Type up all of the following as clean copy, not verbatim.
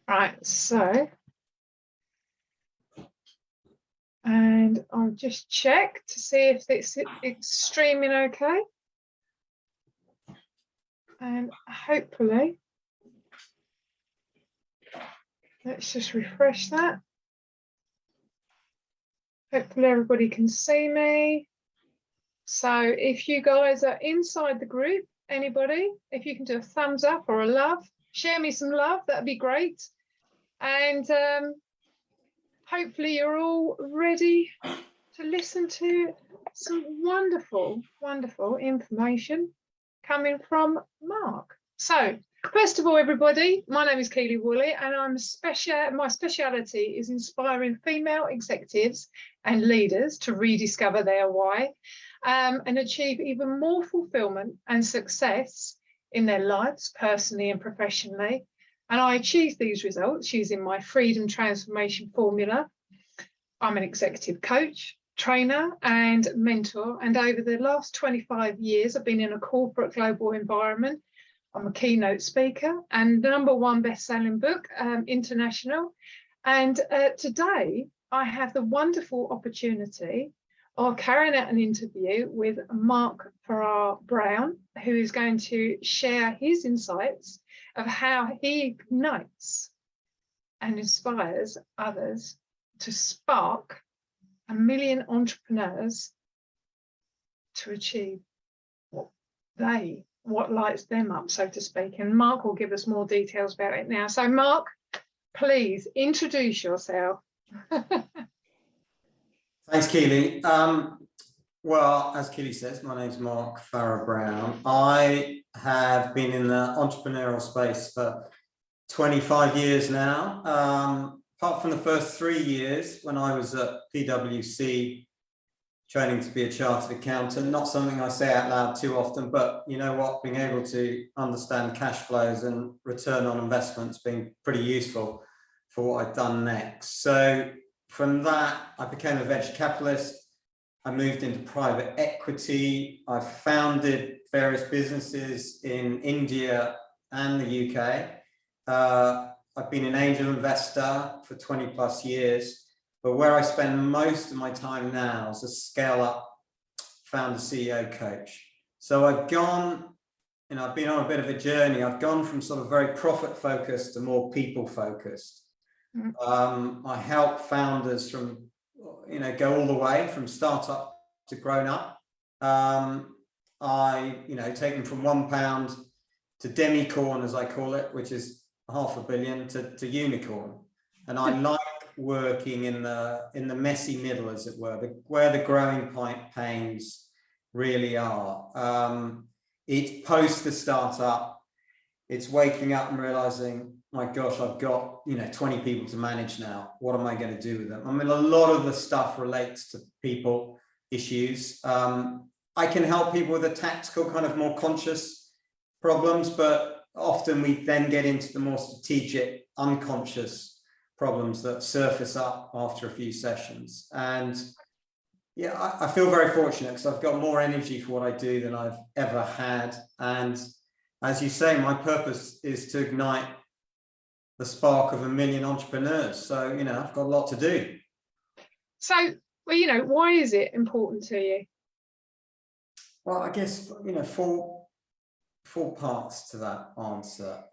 Right, so, and I'll just check to see if it's streaming okay. And hopefully, let's just refresh that. Hopefully everybody can see me. So if you guys are inside the group, anybody, if you can do a thumbs up or a love, share me some love, that'd be great. And hopefully you're all ready to listen to some wonderful, wonderful information coming from Mark. So first of all, everybody, my name is Keely Woolley, and my speciality is inspiring female executives and leaders to rediscover their why and achieve even more fulfillment and success in their lives, personally and professionally. And I achieve these results using my freedom transformation formula. I'm an executive coach, trainer and mentor, and over the last 25 years I've been in a corporate global environment. I'm a keynote speaker and #1 best-selling book, international. And today I have the wonderful opportunity of carrying out an interview with Mark-Farrar Brown, who is going to share his insights of how he ignites and inspires others to spark 1 million entrepreneurs to achieve what lights them up, so to speak. And Mark will give us more details about it now. So Mark, please introduce yourself. Thanks, Keely. Well, as Keely says, my name's Mark-Farrar Brown. I have been in the entrepreneurial space for 25 years now. Apart from the first 3 years when I was at PwC training to be a chartered accountant, not something I say out loud too often, but you know what, being able to understand cash flows and return on investments being pretty useful for what I've done next. So from that, I became a venture capitalist. I moved into private equity. I founded various businesses in India and the UK. I've been an angel investor for 20 plus years, but where I spend most of my time now is a scale up founder CEO coach. So I've gone, I've been on a bit of a journey. I've gone from sort of very profit focused to more people focused. I help founders from, go all the way from startup to grown up. I, take them from £1 to demicorn, as I call it, which is $500 million to unicorn. And I like working in the messy middle, as it were, where the growing pains really are. It's post the startup. It's waking up and realizing, my gosh, I've got 20 people to manage now. What am I going to do with them? I mean, a lot of the stuff relates to people issues. I can help people with the tactical, kind of more conscious problems, but often we then get into the more strategic, unconscious problems that surface up after a few sessions. And yeah, I feel very fortunate because I've got more energy for what I do than I've ever had. And as you say, my purpose is to ignite the spark of 1 million entrepreneurs. So, I've got a lot to do. So, well, why is it important to you? Well, I guess, four parts to that answer.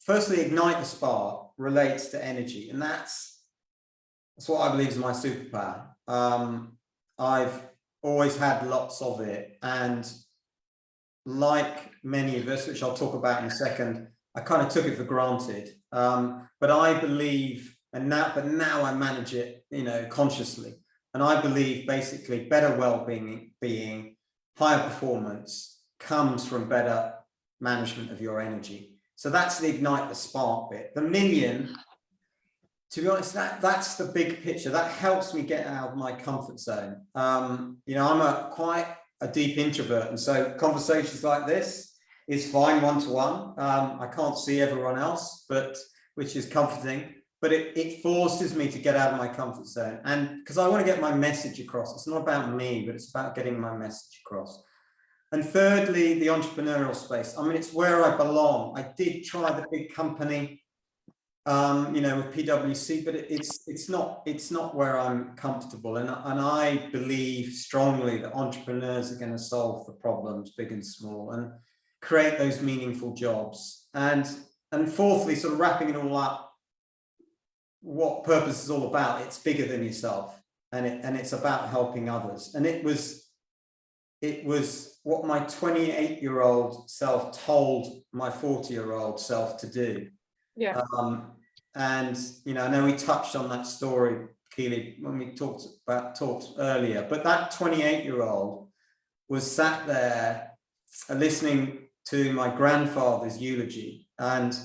Firstly, ignite the spark relates to energy, and that's what I believe is my superpower. I've always had lots of it, and like many of us, which I'll talk about in a second, I kind of took it for granted. But I believe, but now I manage it, consciously, and I believe basically better well-being, higher performance comes from better management of your energy. So that's the ignite the spark bit. The million, to be honest, that's the big picture. That helps me get out of my comfort zone. I'm quite a deep introvert, and so conversations like this is fine one-to-one. I can't see everyone else, which is comforting, but it forces me to get out of my comfort zone. And because I want to get my message across. It's not about me, but it's about getting my message across. And thirdly, the entrepreneurial space. I mean, it's where I belong. I did try the big company with PwC, but it's not where I'm comfortable. And I believe strongly that entrepreneurs are going to solve the problems, big and small, and create those meaningful jobs. And fourthly, sort of wrapping it all up, what purpose is all about. It's bigger than yourself, and it's about helping others. And it was what my 28-year-old self told my 40-year-old self to do. Yeah. And I know we touched on that story, Keely, when we talked earlier, but that 28-year-old was sat there listening to my grandfather's eulogy, and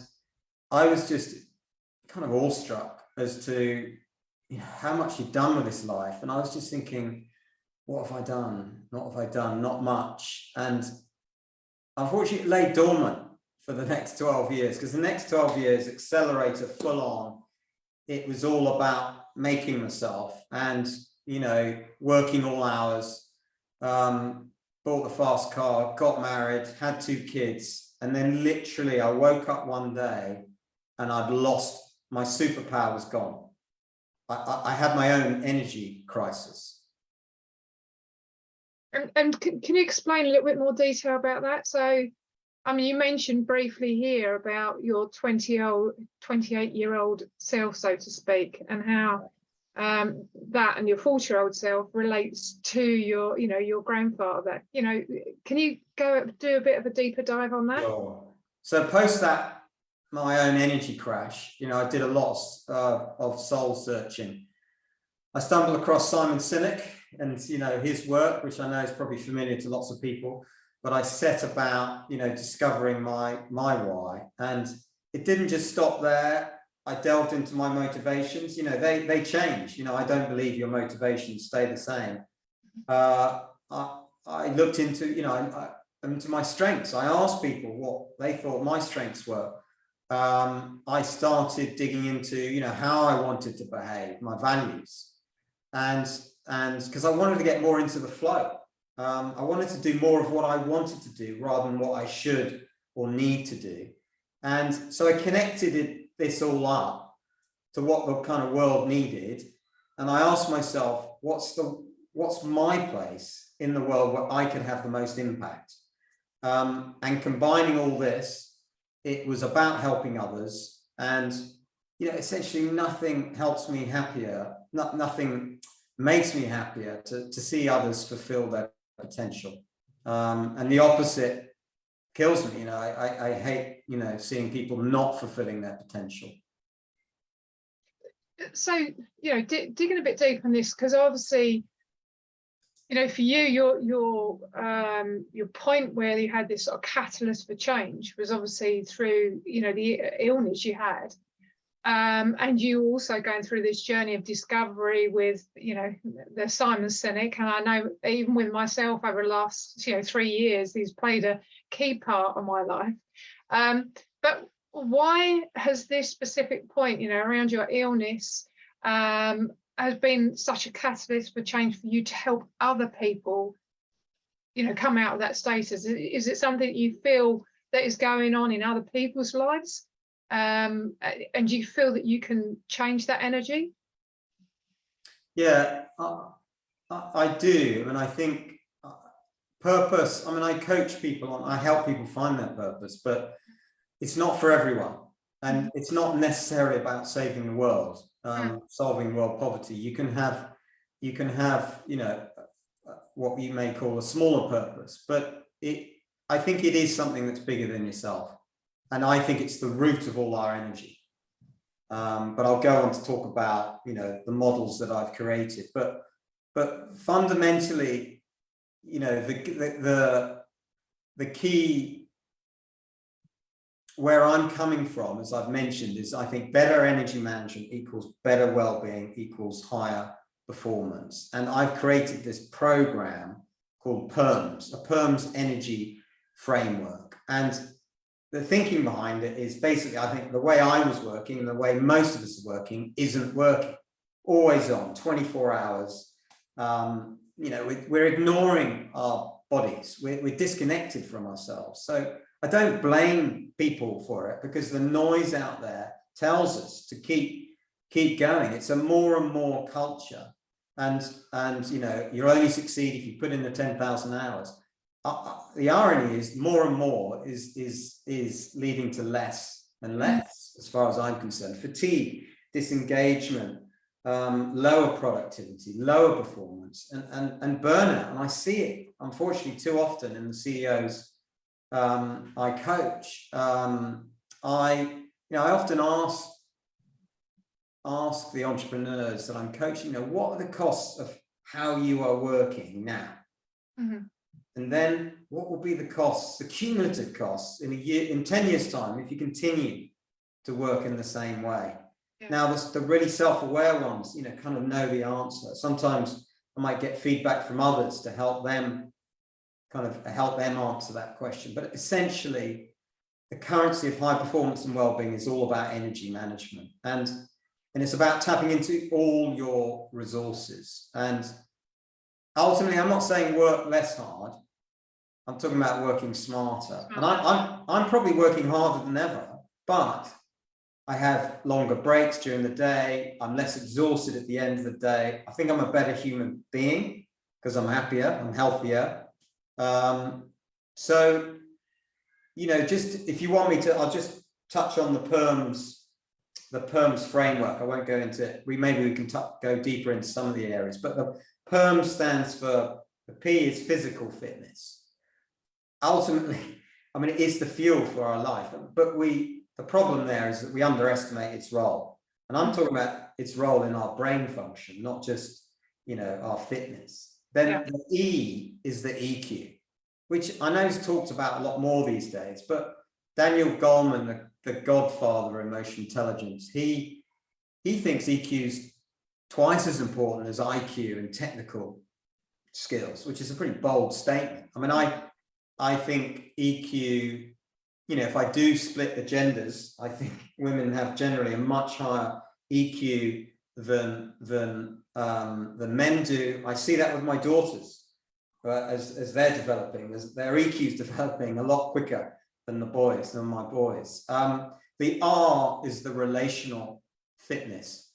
I was just kind of awestruck as to how much he'd done with his life. And I was just thinking, what have I done? What have I done? Not much. And unfortunately, it lay dormant for the next 12 years, because the next 12 years, accelerator full on, it was all about making myself and, working all hours, bought a fast car, got married, had 2 kids. And then literally I woke up one day and I'd lost, my superpower was gone. I had my own energy crisis. And can you explain a little bit more detail about that? So, I mean, you mentioned briefly here about your 28-year-old self, so to speak, and how that and your 40-year-old self relates to your grandfather. Can you do a bit of a deeper dive on that? Sure. So post that, my own energy crash, I did a lot of soul searching. I stumbled across Simon Sinek and his work, which I know is probably familiar to lots of people, but I set about discovering my why, and it didn't just stop there. I delved into my motivations. They change. I don't believe your motivations stay the same. I looked into into my strengths. I asked people what they thought my strengths were. I started digging into how I wanted to behave, my values, and because I wanted to get more into the flow. I wanted to do more of what I wanted to do rather than what I should or need to do. And so I connected this all up to what the kind of world needed. And I asked myself, what's my place in the world where I could have the most impact? And combining all this, it was about helping others. And, essentially nothing helps me happier. Nothing makes me happier to see others fulfill their potential. And the opposite kills me. I hate, seeing people not fulfilling their potential. So, digging a bit deep on this, because obviously, for you, your point where you had this sort of catalyst for change was obviously through, the illness you had. And you also going through this journey of discovery with, the Simon Sinek. And I know even with myself over the last, 3 years, he's played a key part of my life. But why has this specific point, around your illness, has been such a catalyst for change for you to help other people, come out of that status? Is it something you feel that is going on in other people's lives? And do you feel that you can change that energy? Yeah, I do. And I think purpose, I coach people, I help people find their purpose, but it's not for everyone. And it's not necessarily about saving the world, solving world poverty. You can have, what you may call a smaller purpose, but I think it is something that's bigger than yourself. And I think it's the root of all our energy. But I'll go on to talk about, the models that I've created. But fundamentally, the key where I'm coming from, as I've mentioned, is I think better energy management equals better well-being equals higher performance. And I've created this program called PERMS, a PERMS energy framework. And the thinking behind it is basically, I think the way I was working and the way most of us are working isn't working. Always on, 24 hours. We're ignoring our bodies. We're disconnected from ourselves. So I don't blame people for it, because the noise out there tells us to keep going. It's a more and more culture, and you know, you only succeed if you put in the 10,000 hours. The irony is more and more is leading to less and less, as far as I'm concerned. Fatigue, disengagement, lower productivity, lower performance, and burnout. And I see it, unfortunately, too often in the CEOs I coach. I often ask the entrepreneurs that I'm coaching, you know, what are the costs of how you are working now? Mm-hmm. And then what will be the costs, the cumulative costs in a year, in 10 years' time, if you continue to work in the same way? Yeah. Now, the really self-aware ones, you know, kind of know the answer. Sometimes I might get feedback from others to help them answer that question. But essentially, the currency of high performance and well-being is all about energy management. And it's about tapping into all your resources. And ultimately, I'm not saying work less hard. I'm talking about working smarter. And I'm probably working harder than ever, but I have longer breaks during the day. I'm less exhausted at the end of the day. I think I'm a better human being because I'm happier, I'm healthier. So, you know, just if you want me to, I'll just touch on the PERMS framework. I won't go into it. Maybe we can go deeper into some of the areas, but the PERMS stands for, the P is physical fitness. Ultimately, I mean, it is the fuel for our life, but the problem there is that we underestimate its role. And I'm talking about its role in our brain function, not just, you know, our fitness. Then the E is the EQ, which I know is talked about a lot more these days, but Daniel Goleman, the godfather of emotional intelligence, he thinks EQ is twice as important as IQ and technical skills, which is a pretty bold statement. I mean, I think EQ, you know, if I do split the genders, I think women have generally a much higher EQ than men do. I see that with my daughters as they're developing, as their EQ is developing a lot quicker than my boys. The R is the relational fitness.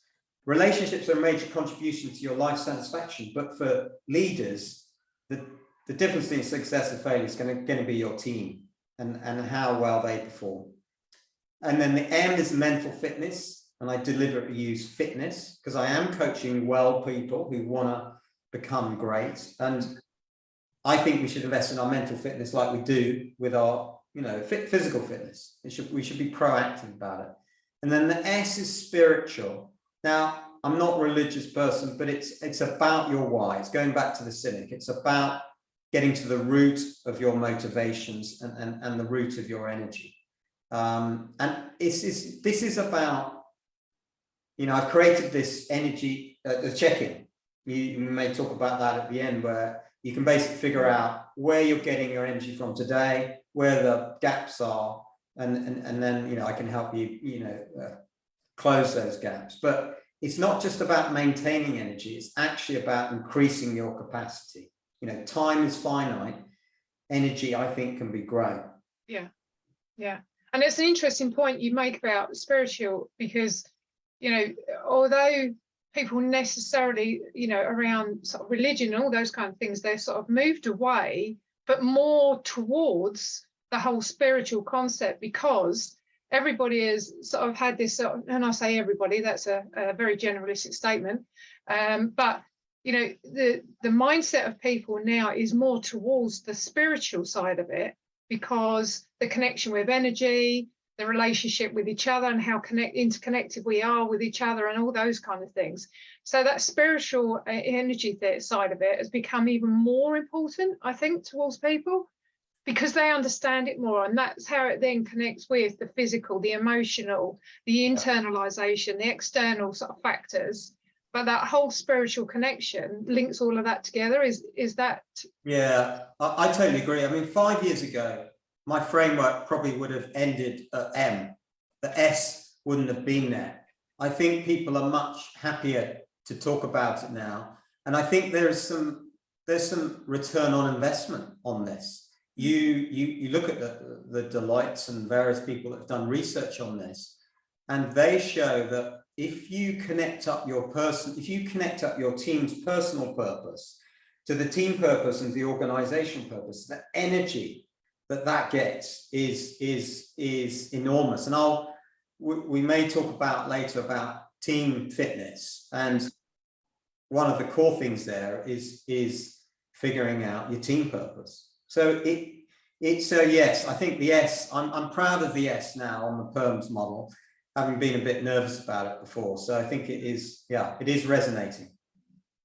Relationships are a major contribution to your life satisfaction, but for leaders, the difference between success and failure is going to be your team and how well they perform. And then the M is mental fitness, and I deliberately use fitness because I am coaching well people who want to become great, and I think we should invest in our mental fitness like we do with our, you know, physical fitness. We should be proactive about it. And then the S is spiritual. Now, I'm not a religious person, but it's about your why. It's going back to the cynic. It's about getting to the root of your motivations and the root of your energy. And this is about, you know, I've created this energy, the check-in. You may talk about that at the end, where you can basically figure out where you're getting your energy from today, where the gaps are, and then, you know, I can help you, you know, close those gaps. But it's not just about maintaining energy, it's actually about increasing your capacity. You know, time is finite. Energy, I think, can be grown. Yeah. And it's an interesting point you make about spiritual, because, you know, although people necessarily, you know, around sort of religion and all those kind of things, they're sort of moved away, but more towards the whole spiritual concept, because everybody has sort of had this sort of, and I say everybody, that's a very generalistic statement, but you know, the mindset of people now is more towards the spiritual side of it, because the connection with energy, the relationship with each other, and how interconnected we are with each other, and all those kind of things. So that spiritual energy side of it has become even more important, I think, towards people, because they understand it more, and that's how it then connects with the physical, the emotional, the internalization, the external sort of factors. But that whole spiritual connection links all of that together. Is that? Yeah, I totally agree. I mean, 5 years ago, my framework probably would have ended at M. The S wouldn't have been there. I think people are much happier to talk about it now, and I think there's some return on investment on this. You look at the Deloittes and various people that have done research on this, and they show that if you connect up your team's personal purpose to the team purpose and the organization purpose, the energy that gets is enormous. And we may talk about later about team fitness, and one of the core things there is figuring out your team purpose. So it's a yes. I think the S, I'm proud of the S now on the PERMS model, having been a bit nervous about it before. So I think it is resonating.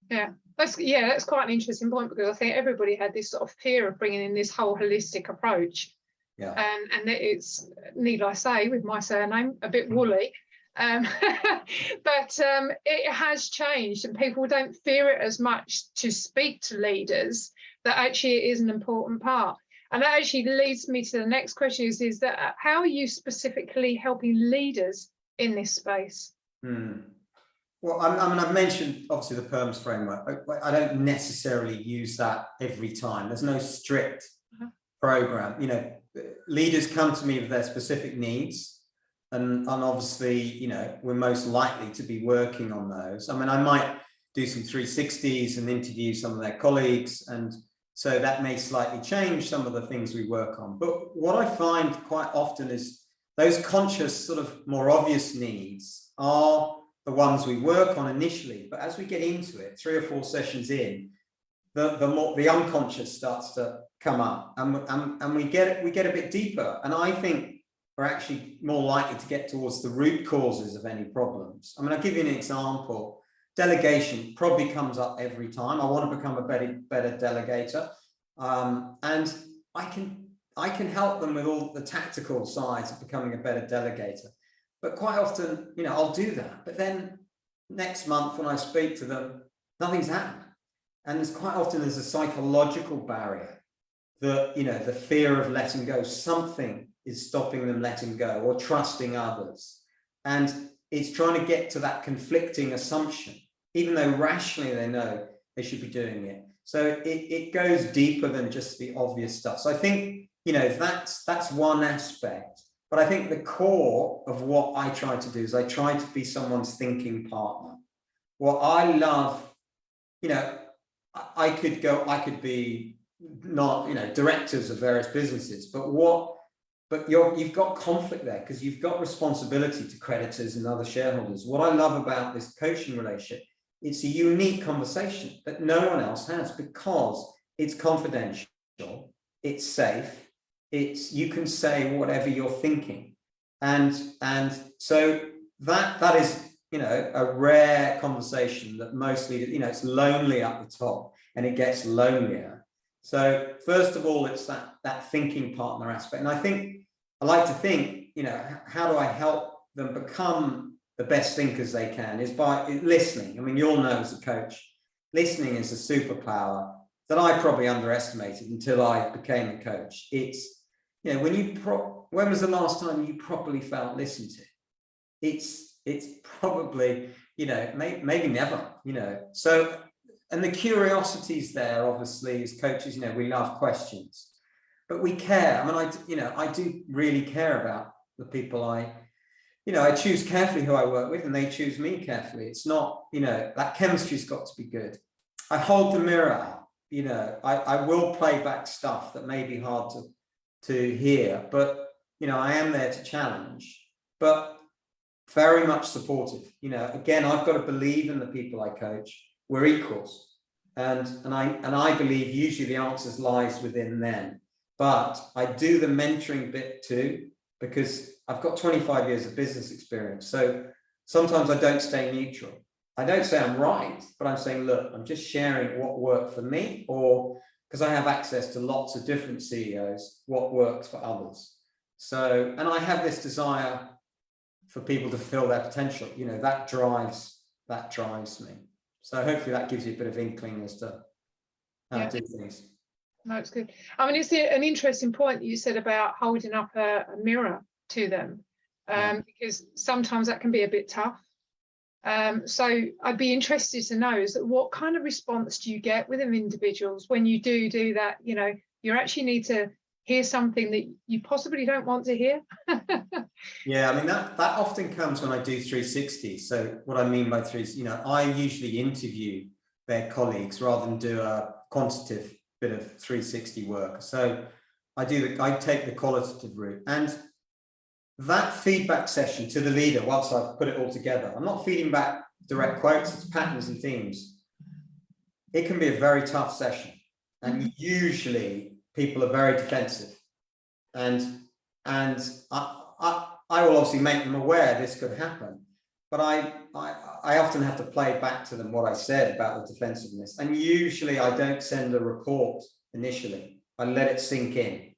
Yeah, that's quite an interesting point, because I think everybody had this sort of fear of bringing in this whole holistic approach. Yeah. And it's, need I say, with my surname, a bit woolly. But it has changed, and people don't fear it as much to speak to leaders, that actually it is an important part. And that actually leads me to the next question, is that how are you specifically helping leaders in this space? Well, I mean, I've mentioned obviously the PERMS framework. I don't necessarily use that every time. There's no strict program. You know, leaders come to me with their specific needs, and obviously, you know, we're most likely to be working on those. I mean, I might do some 360s and interview some of their colleagues, and so that may slightly change some of the things we work on. But what I find quite often is those conscious, sort of more obvious needs are the ones we work on initially. But as we get into it, 3 or 4 sessions in, the unconscious starts to come up, and we get a bit deeper. And I think we're actually more likely to get towards the root causes of any problems. I mean, I'll give you an example. Delegation probably comes up every time. I want to become a better delegator, and I can help them with all the tactical sides of becoming a better delegator. But quite often, you know, I'll do that, but then next month when I speak to them, nothing's happened. And there's quite often a psychological barrier, that, you know, the fear of letting go. Something is stopping them letting go or trusting others. And it's trying to get to that conflicting assumption, even though rationally they know they should be doing it. So it goes deeper than just the obvious stuff. So I think, you know, that's one aspect. But I think the core of what I try to do is I try to be someone's thinking partner. What I love, you know, I could be not, you know, directors of various businesses, but you've got conflict there because you've got responsibility to creditors and other shareholders. What I love about this coaching relationship, it's a unique conversation that no one else has, because it's confidential, it's safe, you can say whatever you're thinking, and so that is, you know, a rare conversation that mostly, you know, it's lonely at the top and it gets lonelier. So first of all, it's that thinking partner aspect. And I like to think, you know, how do I help them become the best thinkers they can, is by listening. I mean, you'll know as a coach, listening is a superpower that I probably underestimated until I became a coach. It's, you know, when was the last time you properly felt listened to? It's probably, you know, maybe never, you know. So, and the curiosity's there, obviously, as coaches, you know, we love questions, but we care. I mean, I do really care about the people I choose carefully who I work with, and they choose me carefully. It's not, you know, that chemistry's got to be good. I hold the mirror up, you know, I will play back stuff that may be hard to hear, but, you know, I am there to challenge, but very much supportive. You know, again, I've got to believe in the people I coach. We're equals, and I believe usually the answers lies within them. But I do the mentoring bit too, because I've got 25 years of business experience. So sometimes I don't stay neutral. I don't say I'm right, but I'm saying, look, I'm just sharing what worked for me, or because I have access to lots of different CEOs, what works for others. So, and I have this desire for people to fulfill their potential. You know, that drives me. So hopefully that gives you a bit of inkling as to how to do things. No, it's good. I mean, it's an interesting point that you said about holding up a mirror to them, because sometimes that can be a bit tough. So I'd be interested to know is that what kind of response do you get within individuals when you do that? You know, you actually need to hear something that you possibly don't want to hear. Yeah, I mean, that often comes when I do 360. So what I mean by I usually interview their colleagues rather than do a quantitative bit of 360 work. So I take the qualitative route, and that feedback session to the leader, once I've put it all together, I'm not feeding back direct quotes, it's patterns and themes. It can be a very tough session, and usually people are very defensive, and I will obviously make them aware this could happen, but I often have to play back to them what I said about the defensiveness, and usually I don't send a report initially. I let it sink in.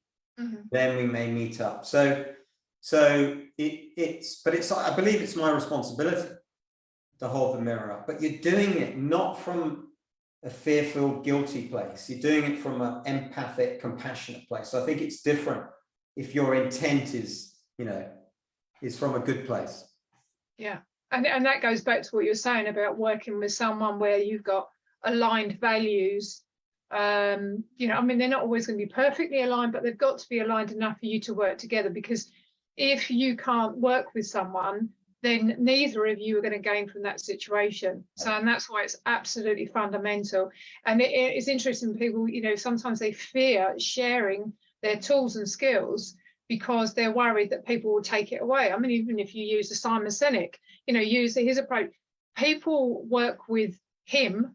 Then we may meet up. So I believe it's my responsibility to hold the mirror up, but you're doing it not from a fearful, guilty place. You're doing it from an empathic, compassionate place. So I think it's different if your intent is from a good place. Yeah, and that goes back to what you're saying about working with someone where you've got aligned values. I mean, they're not always going to be perfectly aligned, but they've got to be aligned enough for you to work together, because if you can't work with someone, then neither of you are going to gain from that situation. So, and that's why it's absolutely fundamental. And it's interesting, people, sometimes they fear sharing their tools and skills because they're worried that people will take it away. I mean, even if you use the Simon Sinek, use his approach, people work with him,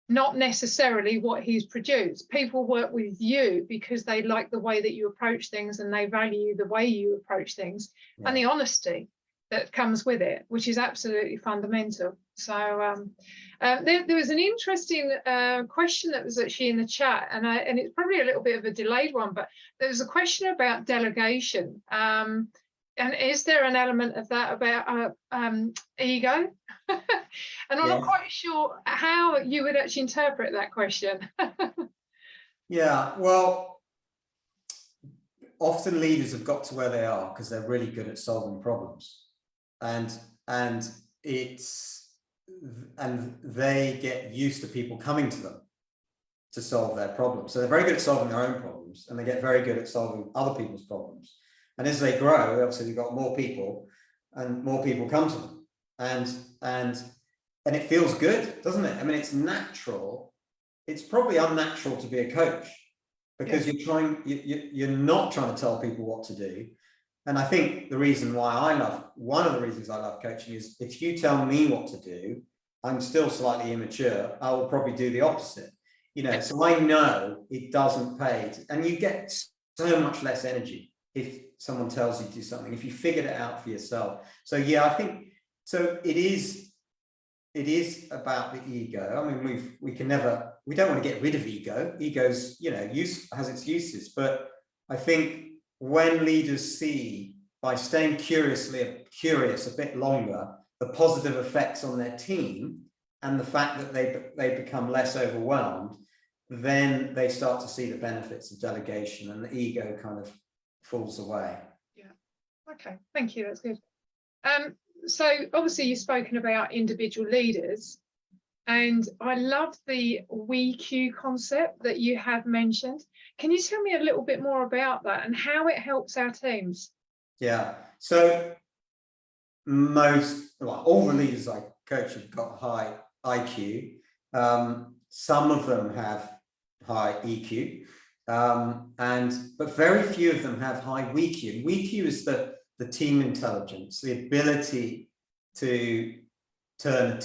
not necessarily what he's produced. People work with you because they like the way that you approach things, and they value the way you approach things, and the honesty that comes with it, which is absolutely fundamental. So there was an interesting question that was actually in the chat, and it's probably a little bit of a delayed one, but there was a question about delegation. And is there an element of that about ego? And I'm not quite sure how you would actually interpret that question. Yeah, well, often leaders have got to where they are because they're really good at solving problems, and they get used to people coming to them to solve their problems. So they're very good at solving their own problems, and they get very good at solving other people's problems. And as they grow, obviously you've got more people, and more people come to them, and it feels good, doesn't it? I mean, it's natural. It's probably unnatural to be a coach, because you're not trying to tell people what to do. And I think one of the reasons I love coaching is, if you tell me what to do, I'm still slightly immature, I will probably do the opposite. So I know it doesn't pay, and you get so much less energy if someone tells you to do something, if you figured it out for yourself. So yeah, I think so. It is about the ego. I mean, we don't want to get rid of ego. Ego's has its uses, but I think when leaders see, by staying curious a bit longer, the positive effects on their team, and the fact that they become less overwhelmed, then they start to see the benefits of delegation, and the ego kind of falls away. Yeah. Okay. Thank you. That's good. So obviously you've spoken about individual leaders, and I love the WeQ concept that you have mentioned. Can you tell me a little bit more about that and how it helps our teams? Yeah. So all the leaders I coach have got high IQ. Some of them have high EQ, but very few of them have high WeQ. WeQ is the team intelligence, the ability to turn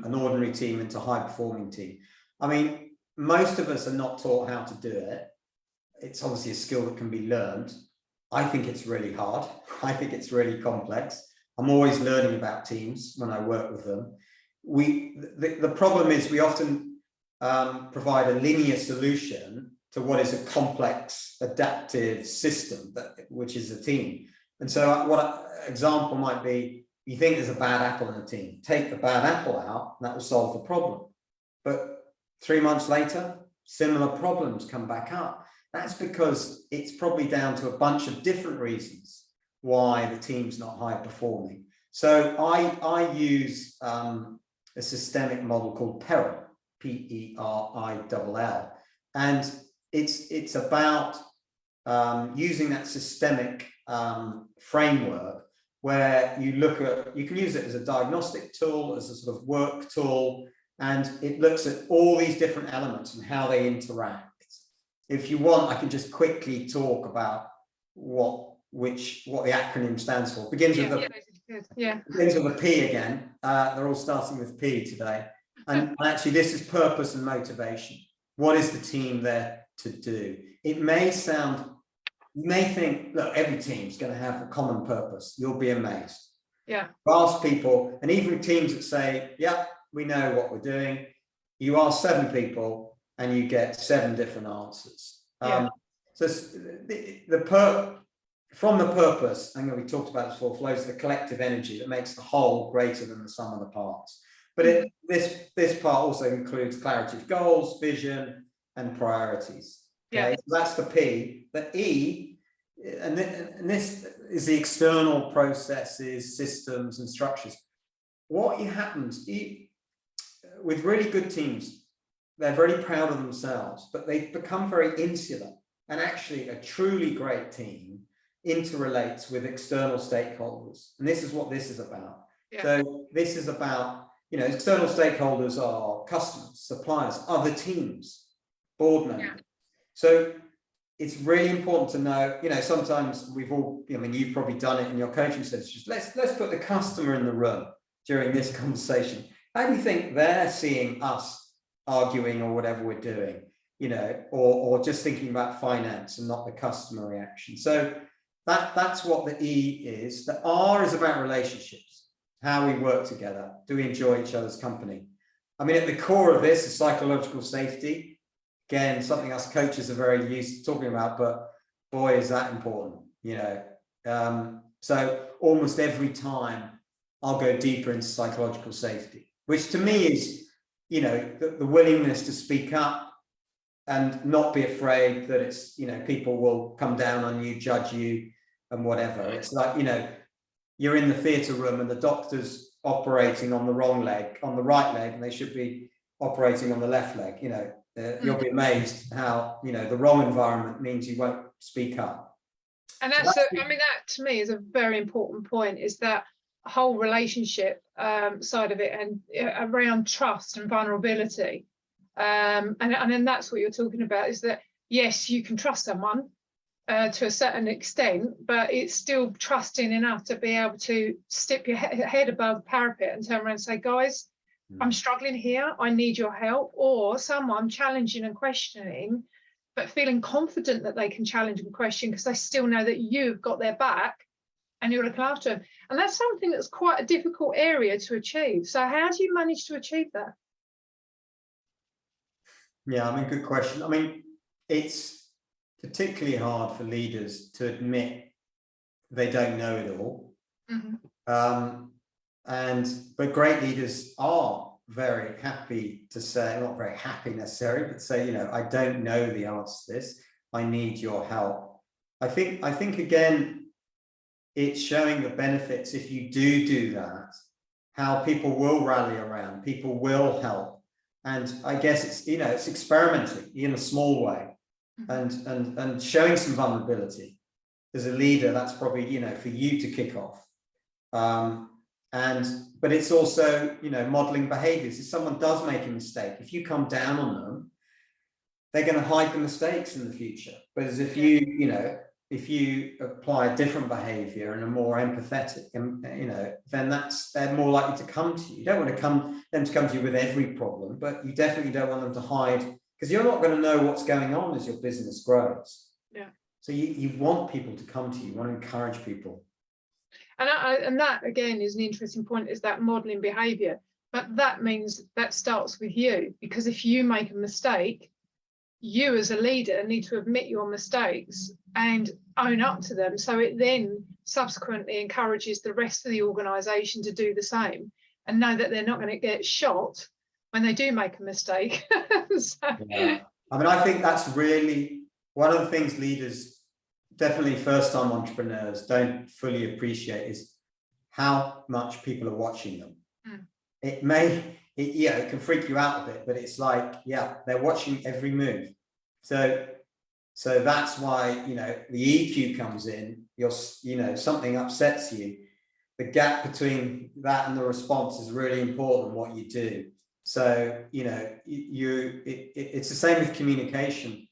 an ordinary team into a high-performing team. I mean, most of us are not taught how to do it. It's obviously a skill that can be learned. I think it's really hard. I think it's really complex. I'm always learning about teams when I work with them. The problem is we often provide a linear solution to what is a complex adaptive system, which is a team. And so example might be, you think there's a bad apple in the team, take the bad apple out, and that will solve the problem. But 3 months later, similar problems come back up. That's because it's probably down to a bunch of different reasons why the team's not high performing. So I use a systemic model called PERIL, PERILL, and it's about using that systemic framework, where you look at, you can use it as a diagnostic tool, as a sort of work tool, and it looks at all these different elements and how they interact. If you want, I can just quickly talk about what the acronym stands for. Begins with a P again. They're all starting with P today. And actually, this is purpose and motivation. What is the team there to do? It may sound, you may think, look, every team's going to have a common purpose. You'll be amazed. Yeah. Ask people, and even teams that say, yeah, we know what we're doing. You ask 7 people and you get 7 different answers. Yeah. So from the purpose, I know we talked about this before, flows the collective energy that makes the whole greater than the sum of the parts. But this part also includes clarity of goals, vision, and priorities. Okay, so that's the P. The E, and this is the external processes, systems, and structures. What happens with really good teams, they're very proud of themselves, but they've become very insular. And actually, a truly great team interrelates with external stakeholders. And this is what this is about. Yeah. So this is about, external stakeholders are customers, suppliers, other teams, board members. Yeah. So it's really important to know, sometimes we've all, you've probably done it in your coaching sessions. Let's put the customer in the room during this conversation. How do you think they're seeing us arguing or whatever we're doing, or just thinking about finance and not the customer reaction? So that's what the E is. The R is about relationships, how we work together. Do we enjoy each other's company? At the core of this is psychological safety. Again, something us coaches are very used to talking about, but boy, is that important, So almost every time I'll go deeper into psychological safety, which to me is, the willingness to speak up and not be afraid that it's, people will come down on you, judge you, and whatever. It's like, you're in the theatre room and the doctor's operating on the wrong leg, on the right leg, and they should be operating on the left leg. You'll be amazed how, the wrong environment means you won't speak up. And that to me is a very important point, is that whole relationship side of it, and around trust and vulnerability. And then that's what you're talking about, is that, yes, you can trust someone to a certain extent, but it's still trusting enough to be able to stick your head above the parapet and turn around and say, guys, I'm struggling here, I need your help. Or someone challenging and questioning, but feeling confident that they can challenge and question because they still know that you've got their back and you're looking after them. And that's something that's quite a difficult area to achieve. So how do you manage to achieve that? Yeah, good question. It's particularly hard for leaders to admit they don't know it all. Mm-hmm. But great leaders are very happy to say, not very happy necessarily, but say, I don't know the answer to this. I need your help. I think again, it's showing the benefits if you do that, how people will rally around, people will help. And I guess it's experimenting in a small way, and showing some vulnerability. As a leader, that's probably, for you to kick off. But it's also, modeling behaviors. If someone does make a mistake, if you come down on them, they're going to hide the mistakes in the future. Whereas if if you apply a different behavior and are more empathetic, then they're more likely to come to you. You don't want them to come to you with every problem, but you definitely don't want them to hide, because you're not going to know what's going on as your business grows. Yeah. So you want people to come to you. You want to encourage people. And that again is an interesting point, is that modeling behavior. But that means that starts with you, because if you make a mistake, you as a leader need to admit your mistakes and own up to them. So it then subsequently encourages the rest of the organisation to do the same and know that they're not going to get shot when they do make a mistake. Yeah. I think that's really one of the things leaders, definitely first-time entrepreneurs, don't fully appreciate, is how much people are watching them. It can freak you out a bit, but it's like, they're watching every move. So So that's why, you know, the EQ comes in. You know, something upsets you. The gap between that and the response is really important, what you do. So, you know, it's the same with communication.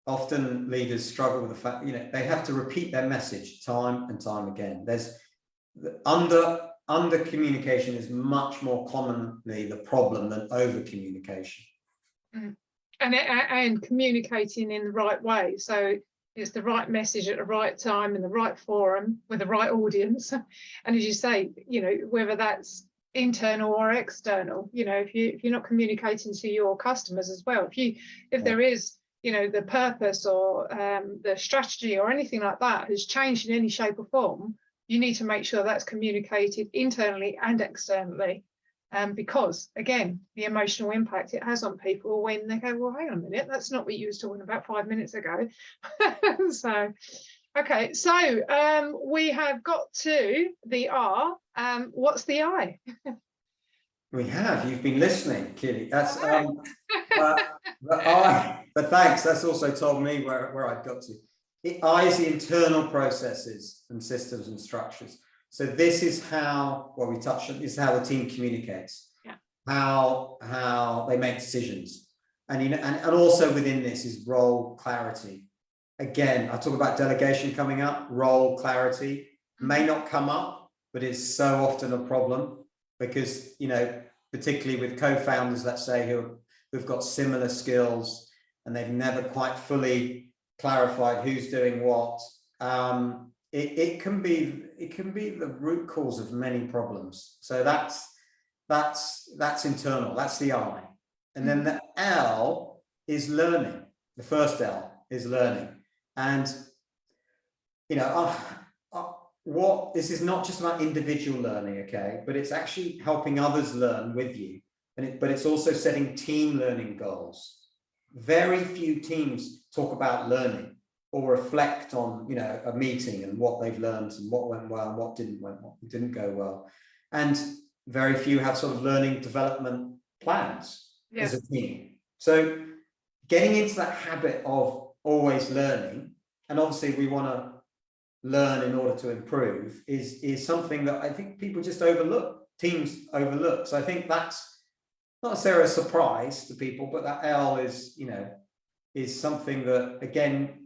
Often leaders struggle with the fact, you know, they have to repeat their message time and time again. There's under communication is much more commonly the problem than over communication. And communicating in the right way. So it's the right message at the right time in the right forum with the right audience. And as you say, you know, whether that's internal or external, you know, if you're not communicating to your customers as well, if there is, you know, the purpose or the strategy or anything like that has changed in any shape or form, you need to make sure that's communicated internally and externally. Because again, the emotional impact it has on people when they go, well, hang on a minute, that's not what you was talking about 5 minutes ago. So, okay, so we have got to the R. What's the I? We have. You've been listening, Kitty. That's but thanks. That's also told me where I've got to. I is the internal processes and systems and structures. So this is how, well, we touched on, this is how the team communicates, how they make decisions. And, you know, and also within this is role clarity. Again, I talk about delegation coming up, role clarity may not come up, but it's so often a problem because, you know, particularly with co-founders, let's say, who've got similar skills and they've never quite fully clarified who's doing what. It can be the root cause of many problems. So that's internal. That's the I, and then the L is learning. The first L is learning, and you know, what this is not just about individual learning, okay, but it's actually helping others learn with you, but it's also setting team learning goals. Very few teams talk about learning or reflect on, you know, a meeting and what they've learned and what went well and what didn't go well. And very few have sort of learning development plans as a team. So getting into that habit of always learning, and obviously we want to learn in order to improve, is something that I think people just overlook, teams overlook. So I think that's not necessarily a surprise to people, but that L is, you know, is something that, again,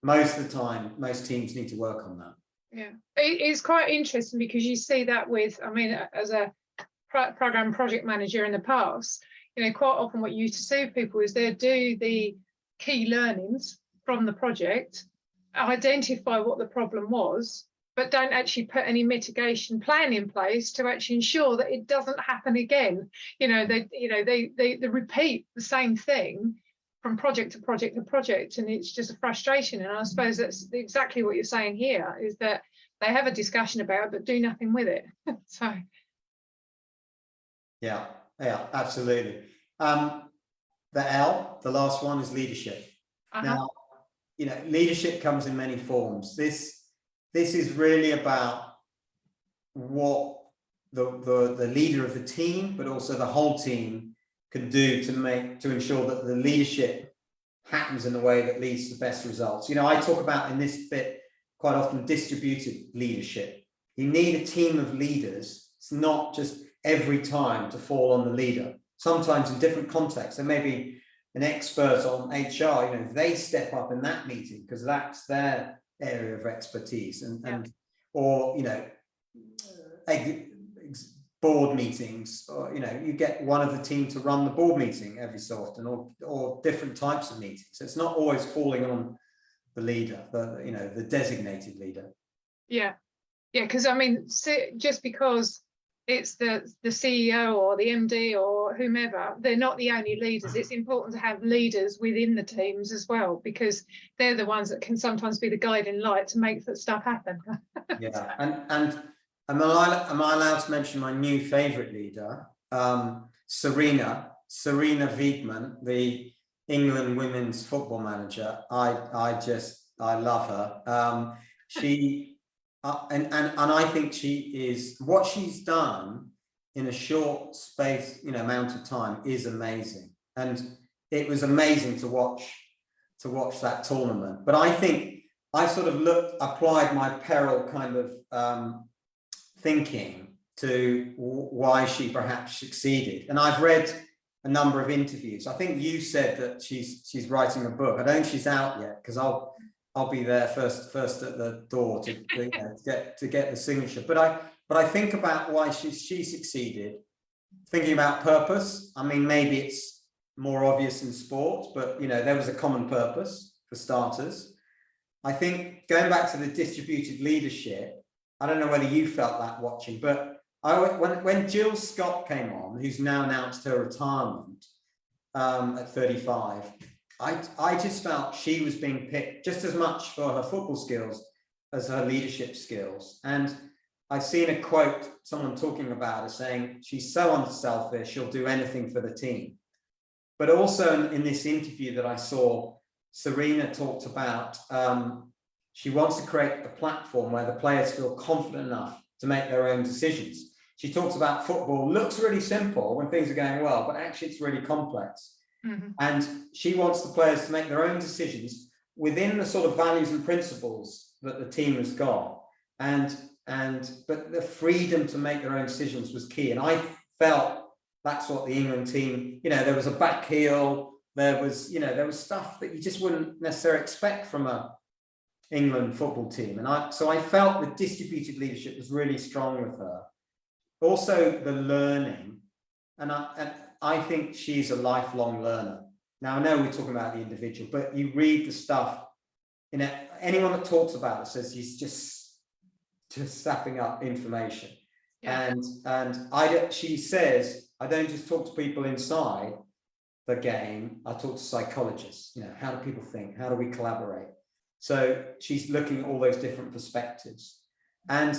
most of the time, most teams need to work on that. Yeah, it's quite interesting because you see that with, I mean, as a program project manager in the past, you know, quite often what you used to see with people is they'd do the key learnings from the project, identify what the problem was, but don't actually put any mitigation plan in place to actually ensure that it doesn't happen again. You know, they repeat the same thing from project to project to project, and it's just a frustration. And I suppose that's exactly what you're saying here, is that they have a discussion about it but do nothing with it. So yeah, absolutely. The L, the last one, is leadership. Now, you know, leadership comes in many forms. This is really about what the leader of the team, but also the whole team, can do to ensure that the leadership happens in a way that leads to the best results. You know, I talk about in this bit quite often distributed leadership. You need a team of leaders. It's not just every time to fall on the leader. Sometimes in different contexts, there may be an expert on HR, you know, they step up in that meeting because that's their area of expertise, or, you know, board meetings, or, you know, you get one of the team to run the board meeting every so often, or different types of meetings. So it's not always falling on the leader, you know, the designated leader. Yeah, because I mean, just because it's the CEO or the MD or whomever, they're not the only leaders. It's important to have leaders within the teams as well, because they're the ones that can sometimes be the guiding light to make that stuff happen. Yeah, and am I allowed to mention my new favorite leader, Serena Wiegman, the England women's football manager? I love her. She and I think she is, what she's done in a short space, you know, amount of time is amazing. And it was amazing to watch to watch that tournament. But I think I sort of applied my Peril kind of thinking to why she perhaps succeeded. And I've read a number of interviews. I think you said that she's writing a book. I don't think she's out yet, because I'll be there first at the door to get the signature. But I think about why she succeeded, thinking about purpose. I mean, maybe it's more obvious in sports, but there was a common purpose for starters. I think going back to the distributed leadership, I don't know whether you felt that watching, but when Jill Scott came on, who's now announced her retirement at 35, I just felt she was being picked just as much for her football skills as her leadership skills. And I've seen a quote, someone talking about her saying, she's so unselfish, she'll do anything for the team. But also in this interview that I saw, Serena talked about, she wants to create a platform where the players feel confident enough to make their own decisions. She talks about football looks really simple when things are going well, but actually it's really complex. Mm-hmm. And she wants the players to make their own decisions within the sort of values and principles that the team has got. But the freedom to make their own decisions was key. And I felt that's what the England team, there was a back heel, there was stuff that you just wouldn't necessarily expect from a England football team. And so I felt the distributed leadership was really strong with her. Also the learning, and I think she's a lifelong learner. Now I know we're talking about the individual, but you read the stuff, anyone that talks about it says she's just sapping up information. Yeah. And she says, I don't just talk to people inside the game, I talk to psychologists. How do people think? How do we collaborate? So she's looking at all those different perspectives. And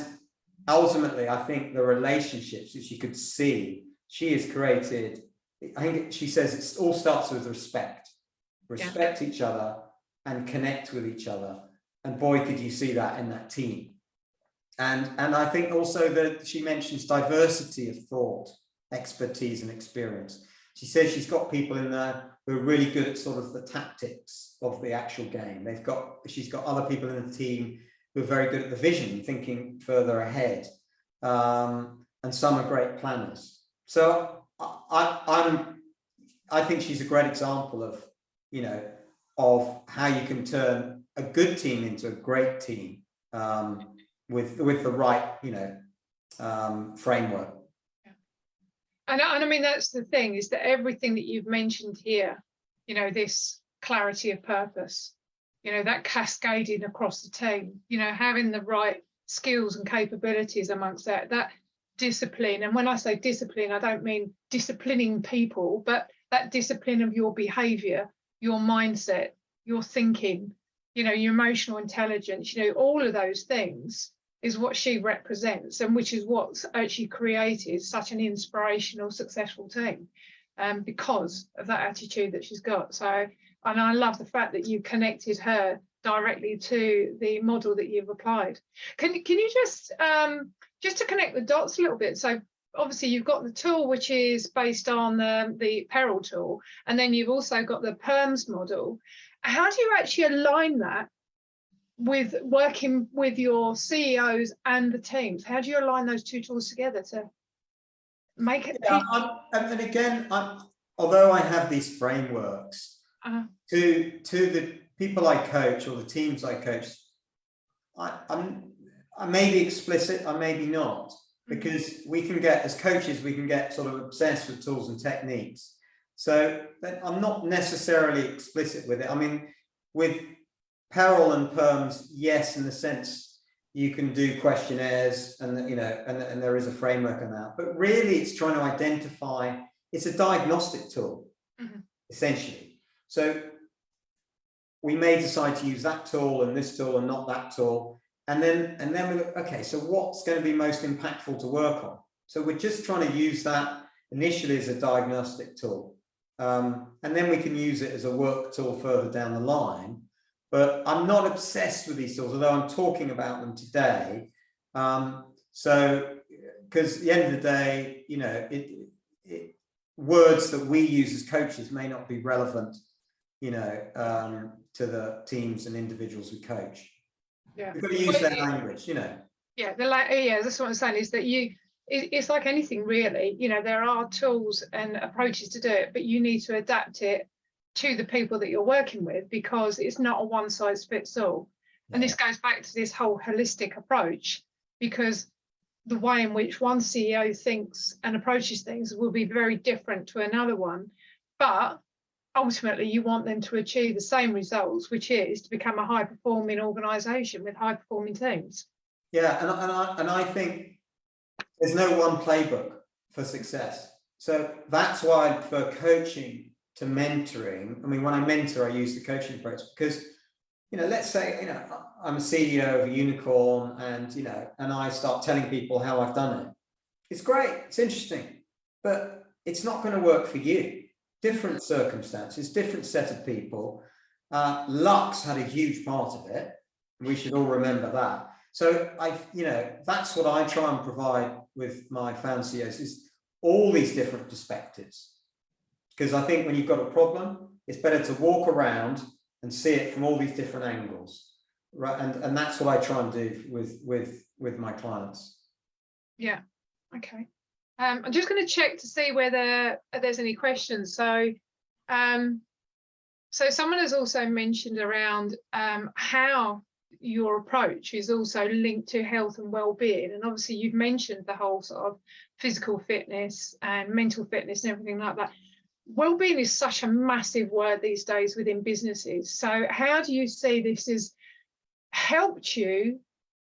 ultimately, I think the relationships that she could see, she has created, I think she says it all starts with respect each other and connect with each other. And boy, could you see that in that team. And I think also that she mentions diversity of thought, expertise and experience. She says she's got people in there who are really good at sort of the tactics of the actual game. She's got other people in the team who are very good at the vision, thinking further ahead. And some are great planners. So I think she's a great example of, of how you can turn a good team into a great team with the right, framework. And I mean, that's the thing, is that everything that you've mentioned here, this clarity of purpose, that cascading across the team, having the right skills and capabilities amongst that discipline. And when I say discipline, I don't mean disciplining people, but that discipline of your behavior, your mindset, your thinking, your emotional intelligence, all of those things is what she represents, and which is what's actually created such an inspirational, successful team, because of that attitude that she's got. So, and I love the fact that you connected her directly to the model that you've applied. Can you just to connect the dots a little bit? So obviously you've got the tool, which is based on the Peril tool, and then you've also got the PERMS model. How do you actually align that with working with your CEOs and the teams? How do you align those two tools together to make it? And again, although I have these frameworks, to the people I coach or the teams I coach, I may be explicit, I may be not, because we can get, as coaches, we can get sort of obsessed with tools and techniques. So I'm not necessarily explicit with it. I mean, with Peril and PERMS, yes, in the sense you can do questionnaires and and there is a framework on that, but really it's trying to identify, it's a diagnostic tool, essentially. So we may decide to use that tool and this tool and not that tool. And then we look, okay, so what's going to be most impactful to work on? So we're just trying to use that initially as a diagnostic tool. And then we can use it as a work tool further down the line. But I'm not obsessed with these tools, although I'm talking about them today. So, because at the end of the day, words that we use as coaches may not be relevant, to the teams and individuals we coach. Yeah. We've got to use their language, you know. Yeah, that's what I'm saying, is that it's like anything really, you know, there are tools and approaches to do it, but you need to adapt it to the people that you're working with, because it's not a one size fits all. And this goes back to this whole holistic approach, because the way in which one CEO thinks and approaches things will be very different to another one. But ultimately, you want them to achieve the same results, which is to become a high performing organisation with high performing teams. Yeah, and I think there's no one playbook for success. So that's why for coaching to mentoring, I mean, when I mentor, I use the coaching approach, because, you know, let's say, you know, I'm a CEO of a unicorn, and, you know, and I start telling people how I've done it. It's great, it's interesting, but it's not going to work for you. Different circumstances, different set of people. Luck's had a huge part of it. We should all remember that. So you know, that's what I try and provide with my founder CEOs, is all these different perspectives. Because I think when you've got a problem, it's better to walk around and see it from all these different angles, right? And that's what I try and do with my clients. Yeah. Okay. I'm just going to check to see whether there's any questions. So, so someone has also mentioned around how your approach is also linked to health and well-being, and obviously you've mentioned the whole sort of physical fitness and mental fitness and everything like that. Well-being is such a massive word these days within businesses. So how do you see this has helped you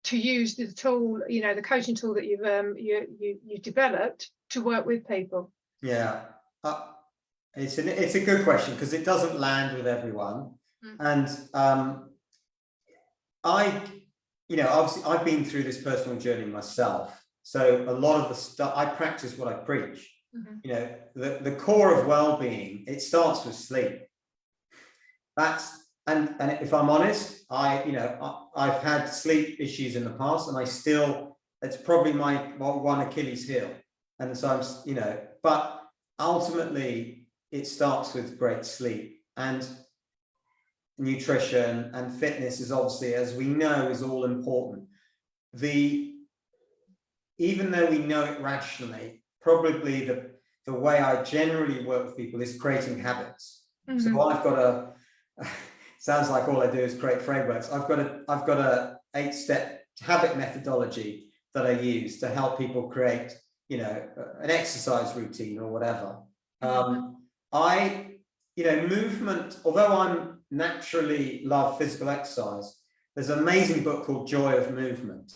to use the tool, you know, the coaching tool that you've developed to work with people? Yeah, it's a good question, because it doesn't land with everyone. And you know, obviously I've been through this personal journey myself, so a lot of the stuff I practice what I preach. You know, the core of well-being, it starts with sleep. And if I'm honest, I've had sleep issues in the past, and it's probably my one Achilles heel. And so I'm, you know, but ultimately it starts with great sleep, and nutrition and fitness is obviously, as we know, is all important. Even though we know it rationally, probably the way I generally work with people is creating habits. So I've got sounds like all I do is create frameworks. I've got a 8-step habit methodology that I use to help people create, you know, an exercise routine or whatever. You know, movement, although I'm naturally love physical exercise, there's an amazing book called Joy of Movement.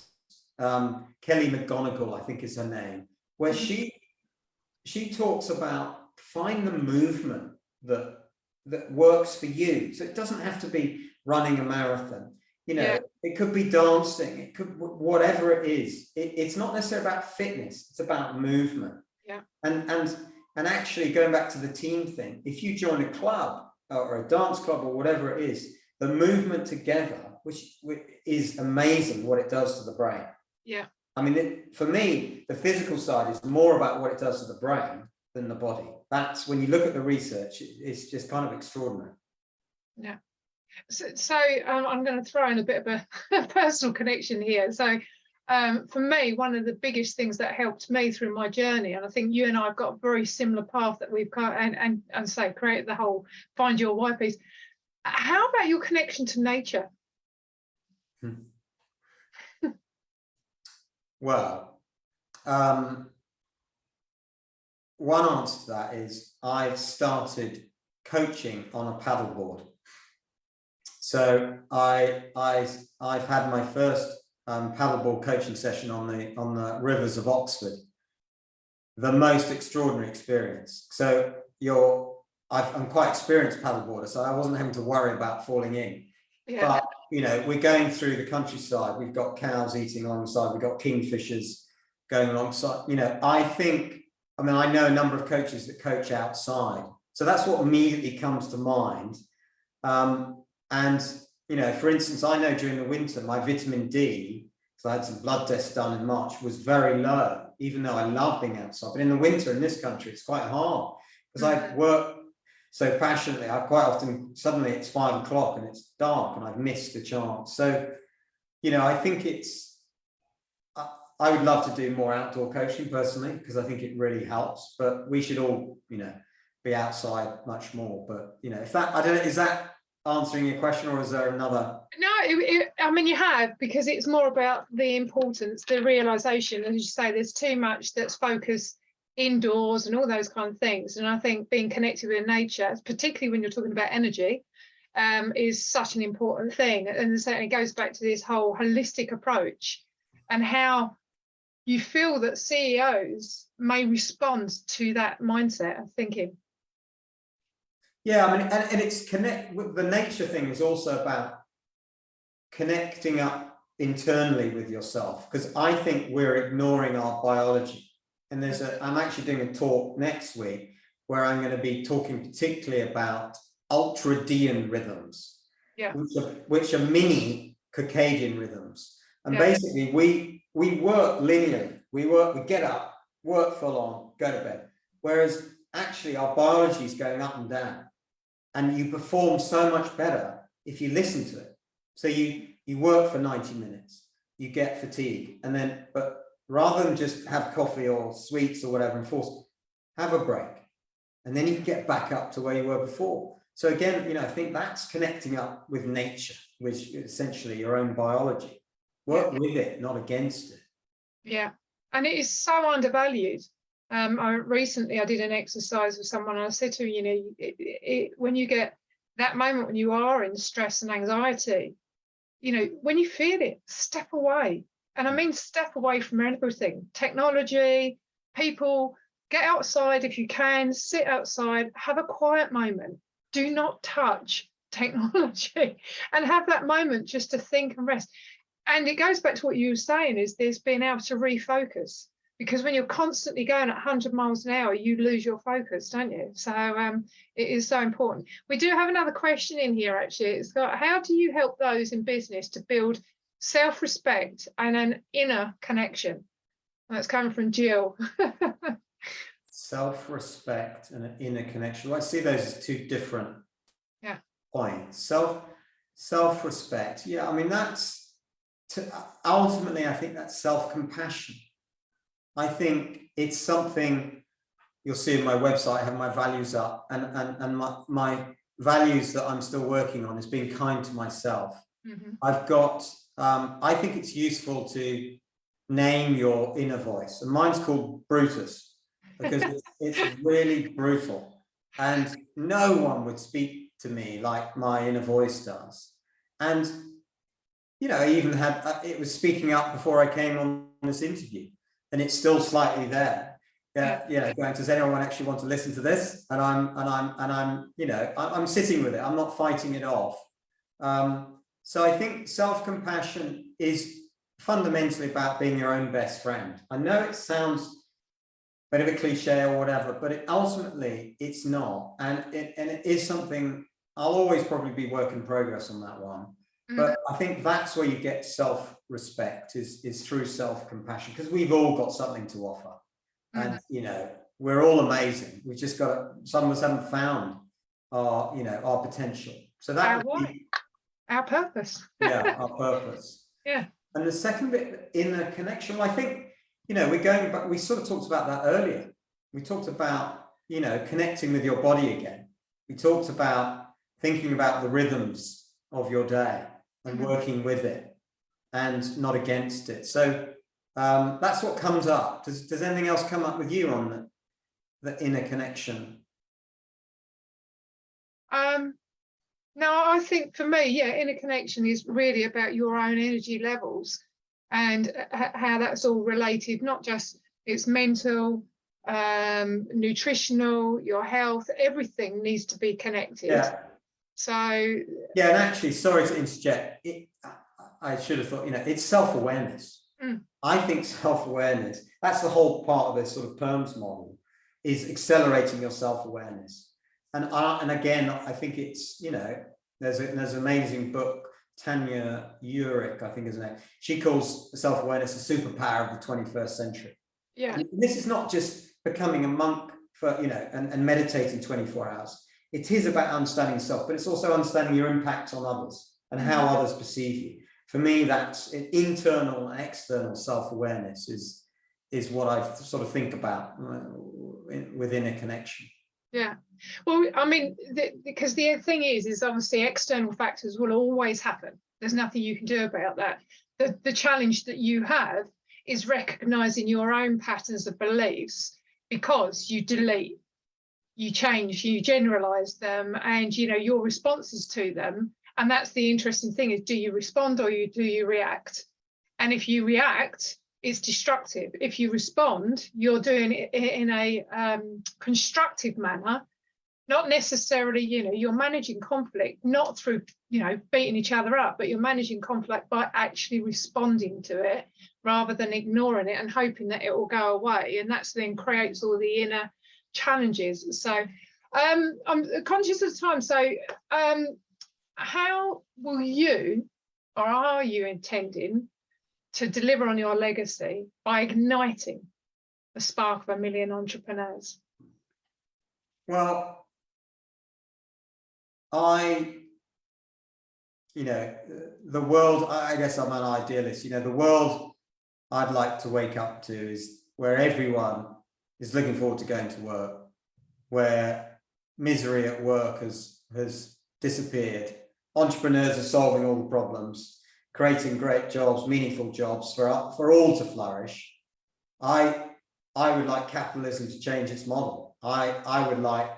Kelly McGonigal, I think is her name, where she talks about find the movement that works for you. So it doesn't have to be running a marathon. You know, it could be dancing, it could, whatever it is. It's not necessarily about fitness, it's about movement. Yeah. And actually, going back to the team thing, if you join a club or a dance club or whatever it is, the movement together, which is amazing what it does to the brain. Yeah. I mean, for me, the physical side is more about what it does to the brain than the body. That's when you look at the research, it's just kind of extraordinary. Yeah. So I'm going to throw in a bit of a personal connection here. So for me, one of the biggest things that helped me through my journey, and I think you and I have got a very similar path that we've got, and say create the whole find your why piece. How about your connection to nature? Well, one answer to that is I've started coaching on a paddleboard. So I've had my first paddleboard coaching session on the rivers of Oxford. The most extraordinary experience. So I'm quite experienced paddleboarder, so I wasn't having to worry about falling in. Yeah. But you know, we're going through the countryside. We've got cows eating alongside. We've got kingfishers going alongside. You know, I know a number of coaches that coach outside, so that's what immediately comes to mind. And you know, for instance, I know during the winter my vitamin D, so I had some blood tests done in March, was very low, even though I love being outside. But in the winter in this country, it's quite hard because I work so passionately, I quite often, suddenly it's 5 o'clock and it's dark and I've missed the chance. So, I think I would love to do more outdoor coaching personally, because I think it really helps, but we should all, be outside much more. But, if that, I don't know, is that answering your question, or is there another? No, I mean, you have, because it's more about the importance, the realization, as you say, there's too much that's focused indoors and all those kind of things. And I think being connected with nature, particularly when you're talking about energy, is such an important thing. And so it goes back to this whole holistic approach, and how you feel that CEOs may respond to that mindset of thinking. Yeah, I mean, and it's the nature thing is also about connecting up internally with yourself, because I think we're ignoring our biology. And I'm actually doing a talk next week where I'm going to be talking particularly about ultradian rhythms, which are mini circadian rhythms. And basically we work linearly. We get up, work full on, go to bed. Whereas actually our biology is going up and down. And you perform so much better if you listen to it. So you work for 90 minutes, you get fatigue, but rather than just have coffee or sweets or whatever and have a break. And then you get back up to where you were before. So again, I think that's connecting up with nature, which is essentially your own biology. Work with it, not against it. Yeah, and it is so undervalued. Recently I did an exercise with someone, and I said to him, when you get that moment when you are in stress and anxiety, when you feel it, step away. And I mean, step away from everything, technology, people, get outside if you can, sit outside, have a quiet moment. Do not touch technology and have that moment just to think and rest. And it goes back to what you were saying, is this being able to refocus, because when you're constantly going at 100 miles an hour, you lose your focus, don't you? So it is so important. We do have another question in here, actually. It's got, how do you help those in business to build self-respect and an inner connection? That's coming from Jill. Self-respect and an inner connection. Well, I see those as two different points. Self-respect. Yeah, I mean, ultimately, I think that's self-compassion. I think it's something you'll see in my website. I have my values up, and my values that I'm still working on is being kind to myself. Mm-hmm. I've got, I think it's useful to name your inner voice, and mine's called Brutus, because it's really brutal, and no one would speak to me like my inner voice does. And I even had it was speaking up before I came on this interview, and it's still slightly there. Going, does anyone actually want to listen to this? And I'm sitting with it. I'm not fighting it off. So I think self-compassion is fundamentally about being your own best friend. I know it sounds a bit of a cliche or whatever, but ultimately it's not. And it is something I'll always probably be work in progress on that one. But I think that's where you get self-respect is through self-compassion, because we've all got something to offer. And, we're all amazing. We just some of us haven't found our potential. So that would be our purpose. Our purpose. Yeah. And the second bit, inner connection, well, I think, we're going back, we sort of talked about that earlier. We talked about, connecting with your body again. We talked about thinking about the rhythms of your day and working with it and not against it. So that's what comes up. Does anything else come up with you on the inner connection? No, I think for me, inner connection is really about your own energy levels and how that's all related, not just it's mental, nutritional, your health, everything needs to be connected. Yeah. So and actually, sorry to interject, I should have thought, it's self-awareness. I think self-awareness, that's the whole part of this sort of PERMS model, is accelerating your self-awareness. And again, I think it's, there's an amazing book, Tanya Eureka, I think is her name. She calls self-awareness a superpower of the 21st century. Yeah. And this is not just becoming a monk for, and meditating 24 hours. it is about understanding yourself, but it's also understanding your impact on others and how others perceive you. For me, that's internal and external self-awareness is what I sort of think about within a connection. Yeah. Well, I mean, because the thing is obviously external factors will always happen. There's nothing you can do about that. The challenge that you have is recognizing your own patterns of beliefs, because you delete, you change, you generalize them, and you know your responses to them. And that's the interesting thing, is do you respond or do you react? And if you react, it's destructive. If you respond, you're doing it in a constructive manner, not necessarily, you know, you're managing conflict, not through, you know, beating each other up, but you're managing conflict by actually responding to it rather than ignoring it and hoping that it will go away. And that's then creates all the inner challenges. So I'm conscious of time. So how will you, or are you intending to deliver on your legacy by igniting the spark of 1 million entrepreneurs? Well, you know, the world, I guess I'm an idealist, you know, the world I'd like to wake up to is where everyone is looking forward to going to work, where misery at work has disappeared. Entrepreneurs are solving all the problems, creating great jobs, meaningful jobs for all to flourish. I would like capitalism to change its model. I would like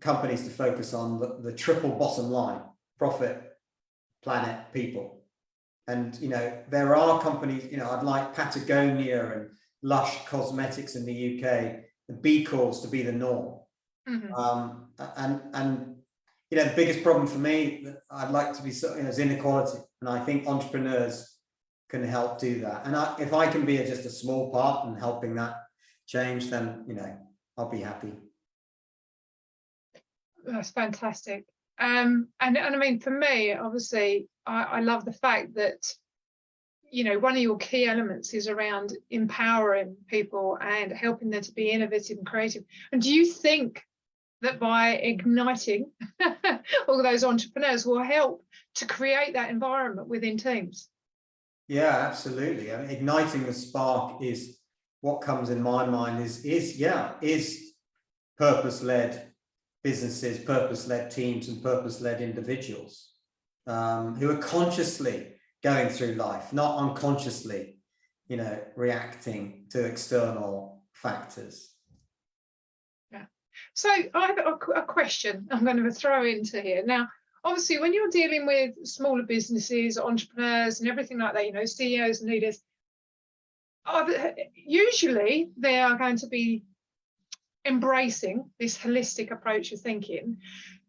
companies to focus on the triple bottom line: profit, planet, people. And you know, there are companies, you know, I'd like Patagonia and Lush Cosmetics in the UK, the B Corps to be the norm. And you know, the biggest problem for me that I'd like to be, you know, is inequality, and I think entrepreneurs can help do that. And if I can be just a small part in helping that change, then you know, I'll be happy. That's fantastic. And I mean, for me, obviously, I love the fact that, you know, one of your key elements is around empowering people and helping them to be innovative and creative. And do you think that by igniting all those entrepreneurs will help to create that environment within teams? Yeah, absolutely. I mean, igniting the spark is what comes in my mind is purpose-led businesses, purpose-led teams, and purpose-led individuals who are consciously going through life, not unconsciously, you know, reacting to external factors. Yeah. So I have a question I'm going to throw into here. Now, obviously, when you're dealing with smaller businesses, entrepreneurs, and everything like that, you know, CEOs and leaders, usually they are going to be embracing this holistic approach of thinking.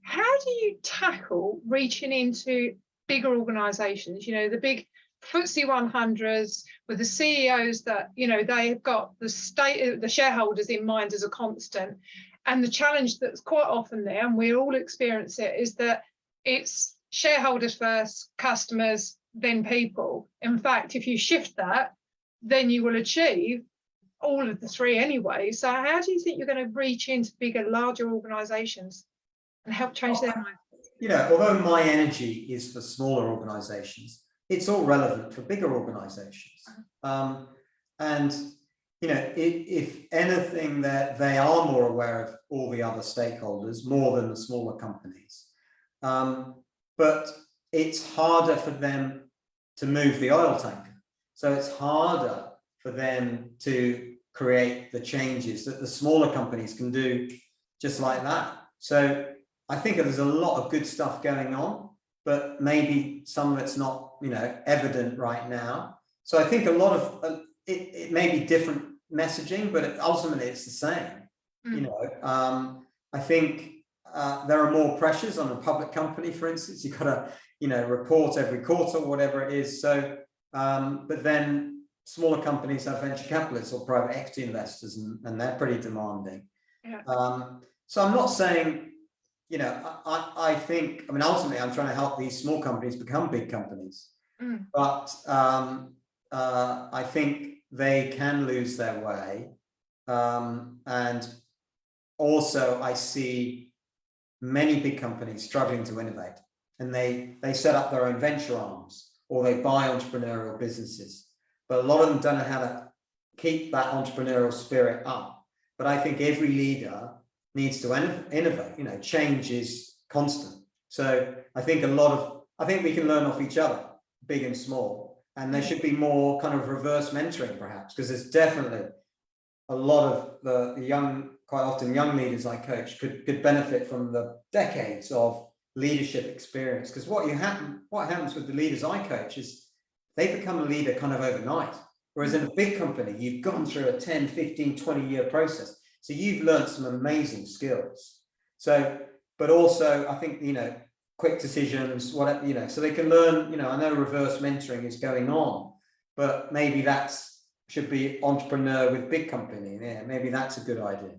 How do you tackle reaching into bigger organizations, you know, the big FTSE 100s with the CEOs that, you know, they've got the shareholders in mind as a constant? And the challenge that's quite often there, and we all experience it, is that it's shareholders first, customers, then people. In fact, if you shift that, then you will achieve all of the three anyway. So how do you think you're going to reach into bigger, larger organizations and help change their mind? You know, although my energy is for smaller organizations, it's all relevant for bigger organizations. And you know, if anything, that they are more aware of all the other stakeholders more than the smaller companies. But it's harder for them to move the oil tanker. So it's harder for them to create the changes that the smaller companies can do just like that. So I think there's a lot of good stuff going on, but maybe some of it's not, you know, evident right now. So I think a lot of it may be different messaging, but ultimately it's the same. You know, I think there are more pressures on a public company, for instance. You've got to, you know, report every quarter, whatever it is. So, but then smaller companies have venture capitalists or private equity investors, and they're pretty demanding. Yeah. So I'm not saying, you know, I think, I mean, ultimately I'm trying to help these small companies become big companies, but I think they can lose their way, and also I see many big companies struggling to innovate, and they set up their own venture arms, or they buy entrepreneurial businesses, but a lot of them don't know how to keep that entrepreneurial spirit up. But I think every leader needs to innovate. Change is constant. So I think we can learn off each other, big and small, and there should be more kind of reverse mentoring, perhaps, because there's definitely a lot of the young, quite often young leaders I coach could benefit from the decades of leadership experience. Because what happens with the leaders I coach is they become a leader kind of overnight. Whereas in a big company, you've gone through a 10, 15, 20-year process. So you've learned some amazing skills. So, but also I think, quick decisions, whatever, so they can learn, I know reverse mentoring is going on, but maybe should be entrepreneur with big company. Yeah, maybe that's a good idea.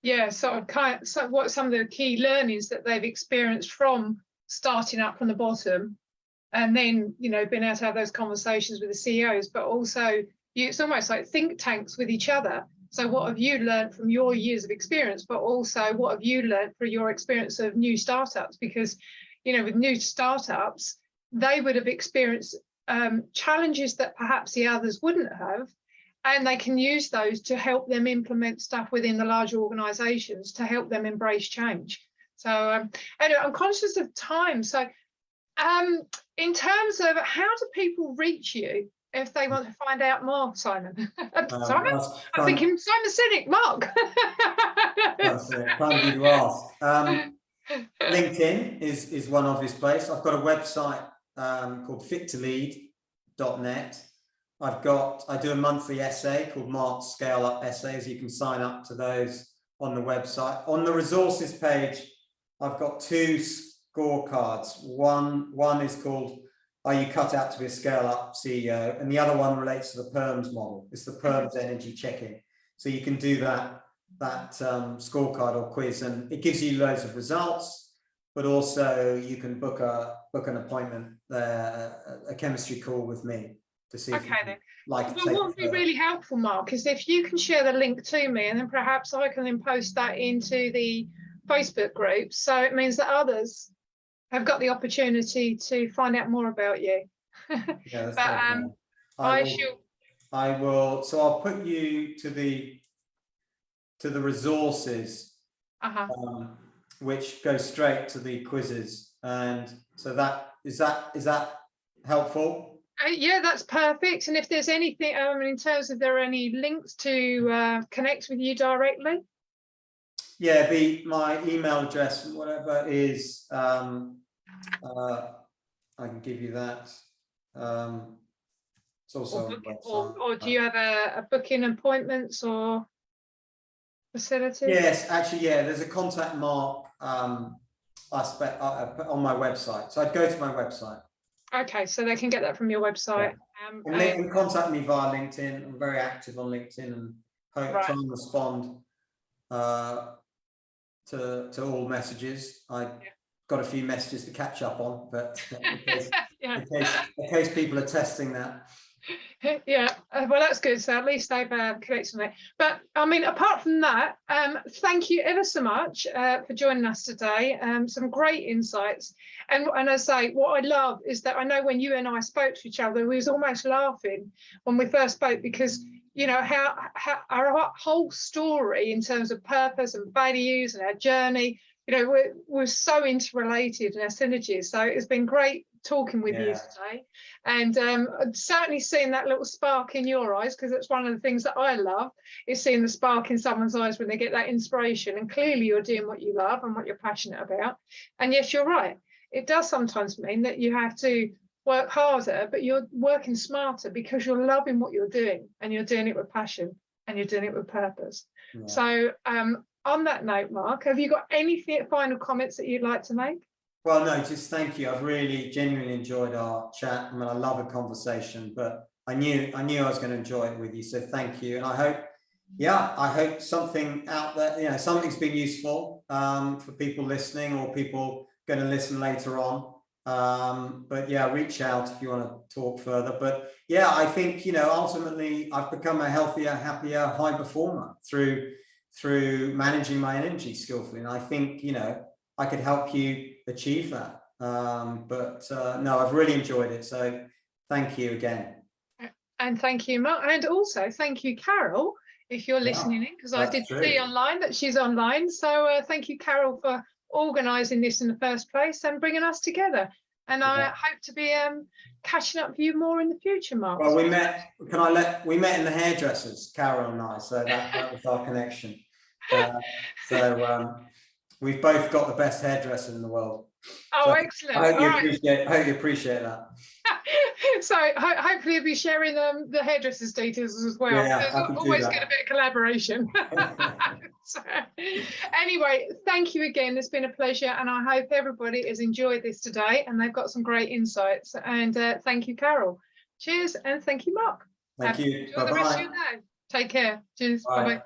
Yeah, so what some of the key learnings that they've experienced from starting up from the bottom, and then being able to have those conversations with the CEOs, but also it's almost like think tanks with each other. So what have you learned from your years of experience, but also what have you learned from your experience of new startups? Because with new startups, they would have experienced challenges that perhaps the others wouldn't have, and they can use those to help them implement stuff within the larger organizations to help them embrace change. So anyway, I'm conscious of time. So in terms of how do people reach you if they want to find out more, Simon? Simon? I'm thinking Simon Sinek, Mark. That's it. Kind of you to ask. LinkedIn is one obvious place. I've got a website called fit2lead.net. I do a monthly essay called Mark's Scale Up Essays. You can sign up to those on the website. On the resources page, I've got 2 scorecards. One is called Are You Cut Out to Be a Scale Up CEO? And the other one relates to the PERMS model. It's the PERMS energy check-in. So you can do that scorecard or quiz, and it gives you loads of results, but also you can book an appointment, a chemistry call with me to see if then. What would be really helpful, Mark, is if you can share the link to me, and then perhaps I can then post that into the Facebook group, so it means that others have got the opportunity to find out more about you. Yeah, but I will. So I'll put you to the resources, which go straight to the quizzes, and so is that helpful? Yeah, that's perfect. And if there's anything in terms of there are any links to connect with you directly? Yeah, my email address, whatever, is I can give you that. It's also on the website. Or do you have a booking appointments or facility? Yes, actually, yeah. There's a contact Mark aspect on my website, so I'd go to my website. Okay, so they can get that from your website. Yeah. And contact me via LinkedIn. I'm very active on LinkedIn and try and respond to all messages. I got a few messages to catch up on, but in case people are testing that. Yeah, well, that's good. So at least they've connected with me. But I mean, apart from that, thank you ever so much for joining us today. Some great insights. And as I say, what I love is that I know when you and I spoke to each other, we was almost laughing when we first spoke, because how our whole story in terms of purpose and values and our journey, we're so interrelated in our synergies. So it's been great talking with you today, and certainly seeing that little spark in your eyes, because it's one of the things that I love, is seeing the spark in someone's eyes when they get that inspiration. And clearly you're doing what you love and what you're passionate about. And yes, you're right, it does sometimes mean that you have to work harder, but you're working smarter because you're loving what you're doing, and you're doing it with passion, and you're doing it with purpose. So on that note, Mark, have you got any final comments that you'd like to make? Well, no, just thank you. I've really genuinely enjoyed our chat. I mean, I love a conversation, but I knew I was going to enjoy it with you. So thank you. And I hope something out there, something's been useful for people listening or people going to listen later on. But yeah, reach out if you want to talk further. But yeah, I think, ultimately I've become a healthier, happier, high performer through through managing my energy skillfully. And I think, you know, I could help you achieve that. No, I've really enjoyed it. So thank you again. And thank you, Mark. And also thank you, Carol, if you're listening in, because I did see online that she's online. So thank you, Carol, for organising this in the first place and bringing us together. And I hope to be catching up with you more in the future, Mark. Well, we met in the hairdressers, Carol and I, so that was our connection. We've both got the best hairdresser in the world. Oh, so excellent. I hope you appreciate that. So hopefully you'll be sharing the hairdressers' details as well. Yeah, There's always get a bit of collaboration. So, anyway, thank you again. It's been a pleasure, and I hope everybody has enjoyed this today and they've got some great insights. And thank you, Carol. Cheers, and thank you, Mark. Thank you. Enjoy the rest of your day. Take care. Cheers. Bye. Bye-bye.